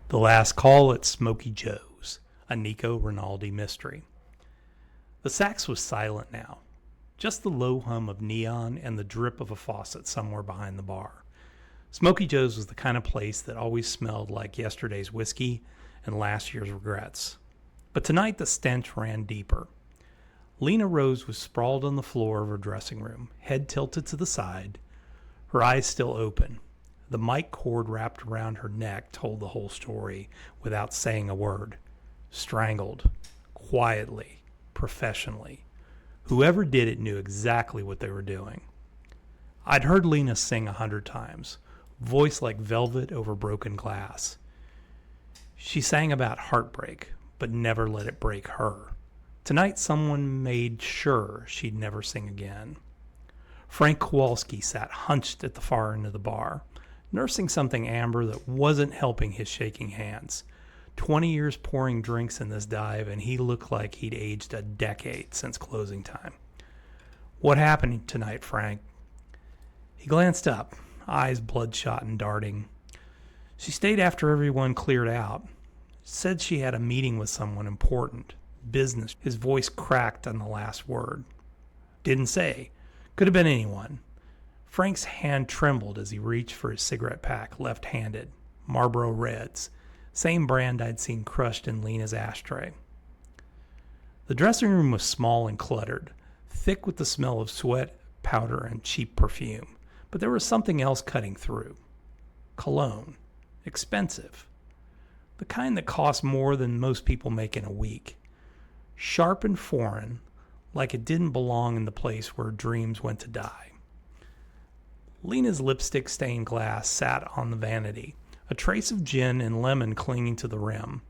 The Last Call at Smoky Joe's, a Nico Rinaldi mystery. The sax was silent now, just the low hum of neon and the drip of a faucet somewhere behind the bar. Smoky Joe's was the kind of place that always smelled like yesterday's whiskey and last year's regrets. But tonight the stench ran deeper. Lena Rose was sprawled on the floor of her dressing room, head tilted to the side, her eyes still open. The mic cord wrapped around her neck told the whole story without saying a word. Strangled. Quietly. Professionally. Whoever did it knew exactly what they were doing. I'd heard Lena sing 100 times, voice like velvet over broken glass. She sang about heartbreak, but never let it break her. Tonight someone made sure she'd never sing again. Frank Kowalski sat hunched at the far end of the bar, nursing something amber that wasn't helping his shaking hands. 20 years pouring drinks in this dive, and he looked like he'd aged a decade since closing time. "What happened tonight, Frank?" He glanced up, eyes bloodshot and darting. "She stayed after everyone cleared out. Said she had a meeting with someone important. Business." His voice cracked on the last word. "Didn't say. Could have been anyone." Frank's hand trembled as he reached for his cigarette pack, left-handed. Marlboro Reds. Same brand I'd seen crushed in Lena's ashtray. The dressing room was small and cluttered, thick with the smell of sweat, powder, and cheap perfume. But there was something else cutting through. Cologne. Expensive. The kind that costs more than most people make in a week. Sharp and foreign, like it didn't belong in the place where dreams went to die. Lena's lipstick-stained glass sat on the vanity, a trace of gin and lemon clinging to the rim.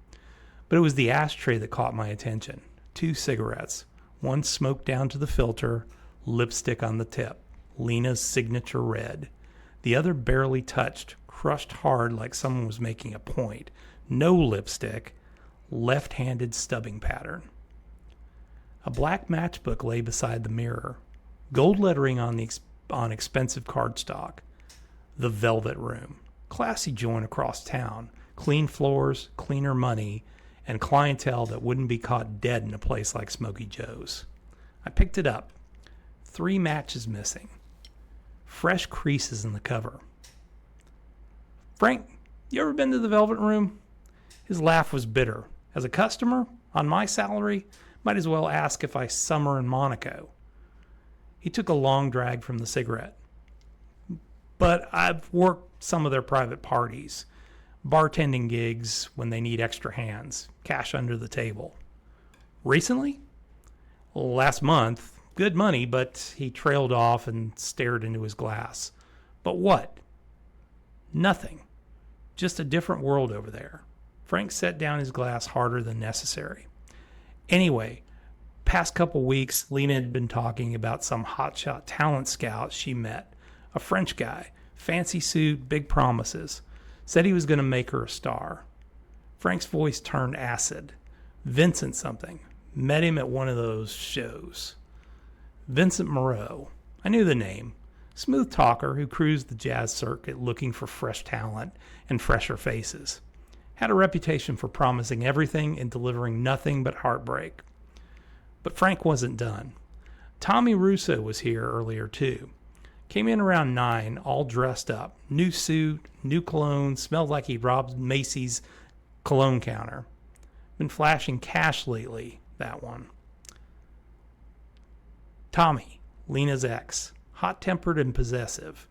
But it was the ashtray that caught my attention. 2 cigarettes, one smoked down to the filter, lipstick on the tip, Lena's signature red. The other barely touched, crushed hard like someone was making a point. No lipstick, left-handed stubbing pattern. A black matchbook lay beside the mirror, gold lettering on expensive cardstock. The Velvet Room. Classy joint across town. Clean floors, cleaner money, and clientele that wouldn't be caught dead in a place like Smoky Joe's. I picked it up. 3 matches missing. Fresh creases in the cover. "Frank, you ever been to the Velvet Room?" His laugh was bitter. "As a customer, on my salary, might as well ask if I summer in Monaco." He took a long drag from the cigarette. "But I've worked some of their private parties. Bartending gigs when they need extra hands. Cash under the table." "Recently?" "Last month. Good money," but he trailed off and stared into his glass. "But what?" "Nothing. Just a different world over there." Frank set down his glass harder than necessary. "Anyway, past couple weeks, Lena had been talking about some hotshot talent scout she met. A French guy. Fancy suit, big promises. Said he was going to make her a star." Frank's voice turned acid. "Vincent something. Met him at one of those shows." "Vincent Moreau." I knew the name. Smooth talker who cruised the jazz circuit looking for fresh talent and fresher faces. Had a reputation for promising everything and delivering nothing but heartbreak. But Frank wasn't done. Tommy Russo was here earlier too. Came in around 9, all dressed up. New suit, new cologne, smelled like he robbed Macy's cologne counter. Been flashing cash lately, that one. Tommy, Lena's ex. Hot-tempered and possessive,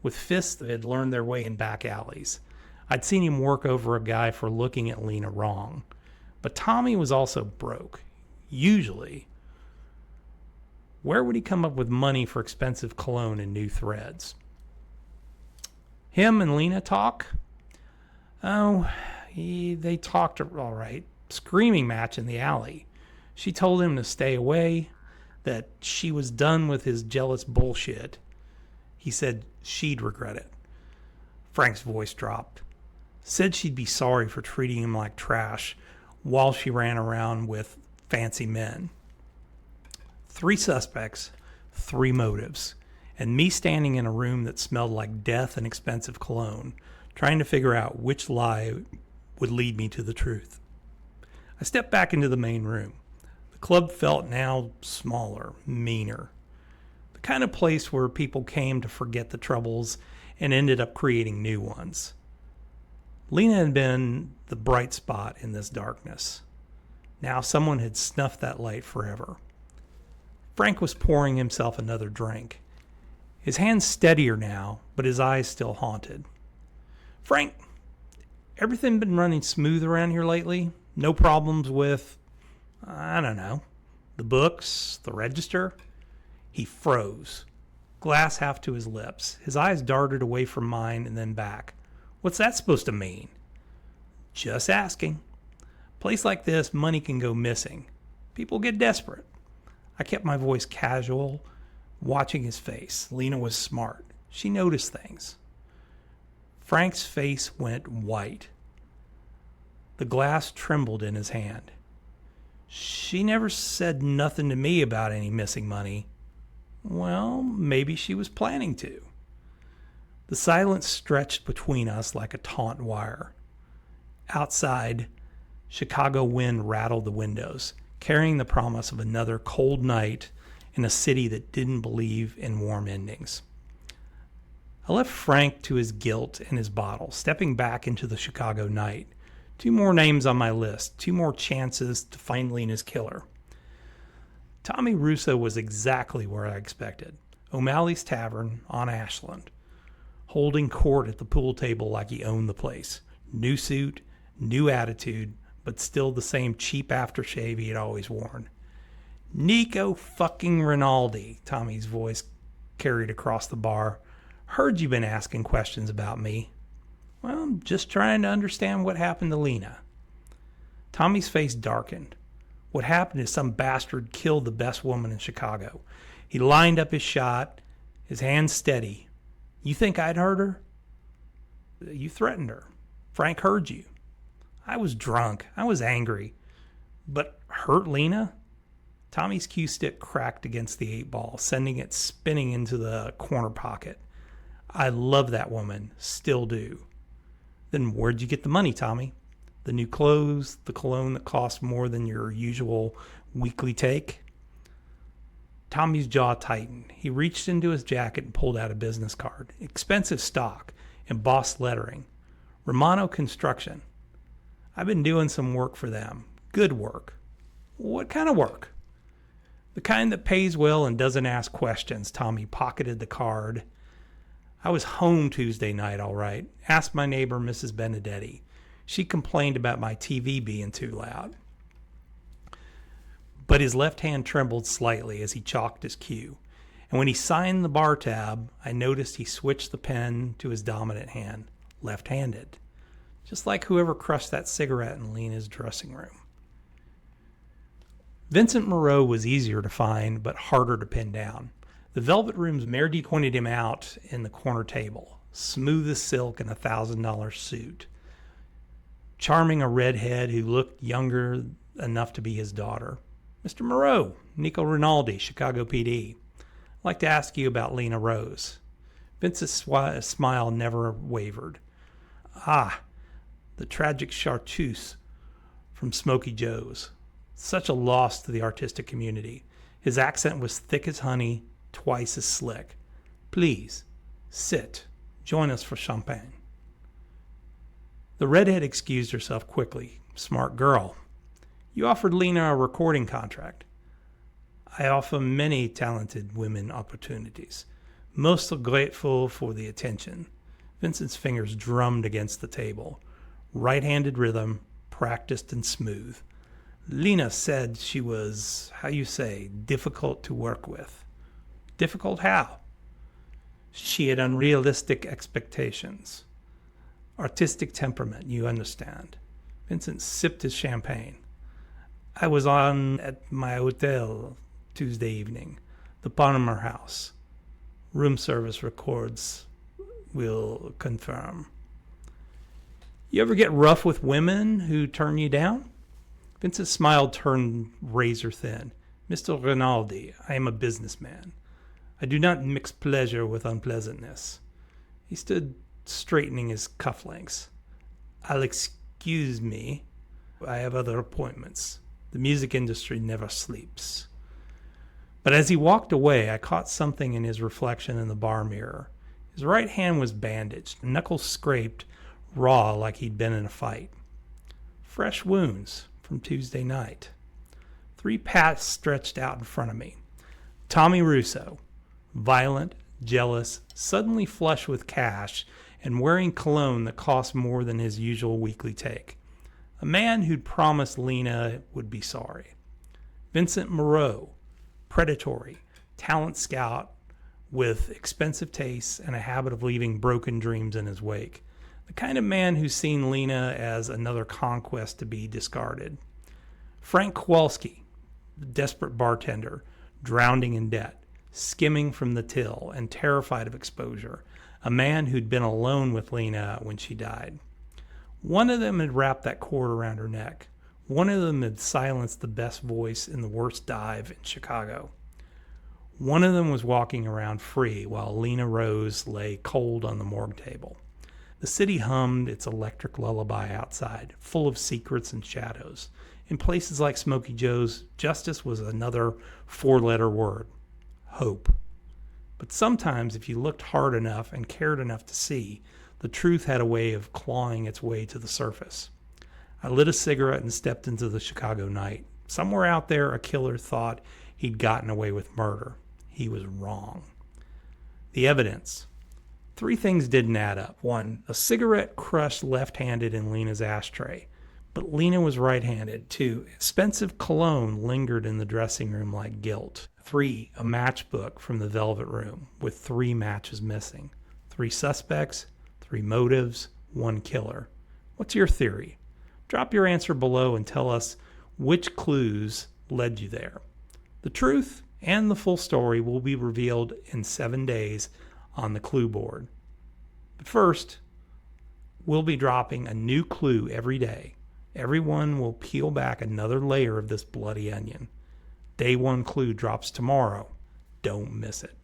with fists that had learned their way in back alleys. I'd seen him work over a guy for looking at Lena wrong. But Tommy was also broke. Usually. Where would he come up with money for expensive cologne and new threads? Him and Lena talk? Oh, they talked all right. Screaming match in the alley. She told him to stay away, that she was done with his jealous bullshit. He said she'd regret it. Frank's voice dropped. Said she'd be sorry for treating him like trash while she ran around with fancy men. 3 suspects, 3 motives, and me standing in a room that smelled like death and expensive cologne, trying to figure out which lie would lead me to the truth. I stepped back into the main room. The club felt now smaller, meaner. The kind of place where people came to forget the troubles and ended up creating new ones. Lena had been the bright spot in this darkness. Now someone had snuffed that light forever. Frank was pouring himself another drink. His hands steadier now, but his eyes still haunted. Frank, everything been running smooth around here lately? No problems with, I don't know, the books, the register? He froze, glass half to his lips. His eyes darted away from mine and then back. What's that supposed to mean? Just asking. Place like this, money can go missing. People get desperate. I kept my voice casual, watching his face. Lena was smart. She noticed things. Frank's face went white. The glass trembled in his hand. She never said nothing to me about any missing money. Well, maybe she was planning to. The silence stretched between us like a taut wire. Outside, Chicago wind rattled the windows, carrying the promise of another cold night in a city that didn't believe in warm endings. I left Frank to his guilt and his bottle, stepping back into the Chicago night. 2 more names on my list, 2 more chances to find Lena's killer. Tommy Russo was exactly where I expected. O'Malley's Tavern on Ashland, holding court at the pool table like he owned the place. New suit, new attitude, but still the same cheap aftershave he had always worn. Nico fucking Rinaldi, Tommy's voice carried across the bar. Heard you've been asking questions about me. Well, I'm just trying to understand what happened to Lena. Tommy's face darkened. What happened is some bastard killed the best woman in Chicago. He lined up his shot, his hands steady. You think I'd hurt her? You threatened her. Frank heard you. I was drunk. I was angry. But hurt Lena? Tommy's cue stick cracked against the 8-ball, sending it spinning into the corner pocket. I love that woman. Still do. Then where'd you get the money, Tommy? The new clothes, the cologne that costs more than your usual weekly take? Tommy's jaw tightened. He reached into his jacket and pulled out a business card. Expensive stock, embossed lettering. Romano Construction. I've been doing some work for them. Good work. What kind of work? The kind that pays well and doesn't ask questions. Tommy pocketed the card. I was home Tuesday night, all right. Asked my neighbor, Mrs. Benedetti. She complained about my TV being too loud. But his left hand trembled slightly as he chalked his cue. And when he signed the bar tab, I noticed he switched the pen to his dominant hand, left-handed. Just like whoever crushed that cigarette in Lena's dressing room. Vincent Moreau was easier to find, but harder to pin down. The Velvet Room's Meredith pointed him out in the corner table, smooth as silk in a $1,000 suit. Charming a redhead who looked younger enough to be his daughter. Mr. Moreau, Nico Rinaldi, Chicago PD. I'd like to ask you about Lena Rose. Vince's smile never wavered. Ah, the tragic chartreuse from Smokey Joe's. Such a loss to the artistic community. His accent was thick as honey, twice as slick. Please, sit. Join us for champagne. The redhead excused herself quickly. Smart girl. You offered Lena a recording contract. I offer many talented women opportunities. Most are grateful for the attention. Vincent's fingers drummed against the table. Right-handed rhythm, practiced and smooth. Lena said she was, difficult to work with. Difficult how? She had unrealistic expectations. Artistic temperament, you understand. Vincent sipped his champagne. I was on at my hotel Tuesday evening, the Palmer House. Room service records will confirm. You ever get rough with women who turn you down? Vincent's smile turned razor thin. Mr. Rinaldi, I am a businessman. I do not mix pleasure with unpleasantness. He stood straightening his cufflinks. I'll Excuse me, I have other appointments. The music industry never sleeps. But as he walked away, I caught something in his reflection in the bar mirror. His right hand was bandaged, knuckles scraped raw like he'd been in a fight. Fresh wounds from Tuesday night. 3 paths stretched out in front of me. Tommy Russo, violent, jealous, suddenly flush with cash, and wearing cologne that cost more than his usual weekly take. A man who'd promised Lena would be sorry. Vincent Moreau, predatory, talent scout with expensive tastes and a habit of leaving broken dreams in his wake. The kind of man who's seen Lena as another conquest to be discarded. Frank Kowalski, the desperate bartender, drowning in debt, skimming from the till and terrified of exposure. A man who'd been alone with Lena when she died. One of them had wrapped that cord around her neck. One of them had silenced the best voice in the worst dive in Chicago. One of them was walking around free while Lena Rose lay cold on the morgue table. The city hummed its electric lullaby outside, full of secrets and shadows. In places like Smokey Joe's, justice was another 4-letter word: hope. But sometimes, if you looked hard enough and cared enough to see, the truth had a way of clawing its way to the surface. I lit a cigarette and stepped into the Chicago night. Somewhere out there, a killer thought he'd gotten away with murder. He was wrong. The evidence. 3 things didn't add up. 1, a cigarette crushed left-handed in Lena's ashtray. But Lena was right-handed. 2, expensive cologne lingered in the dressing room like guilt. 3, a matchbook from the Velvet Room with 3 matches missing. 3 suspects, 3 motives, 1 killer. What's your theory? Drop your answer below and tell us which clues led you there. The truth and the full story will be revealed in 7 days on the clue board. But first, we'll be dropping a new clue every day. Everyone will peel back another layer of this bloody onion. Day 1 clue drops tomorrow. Don't miss it.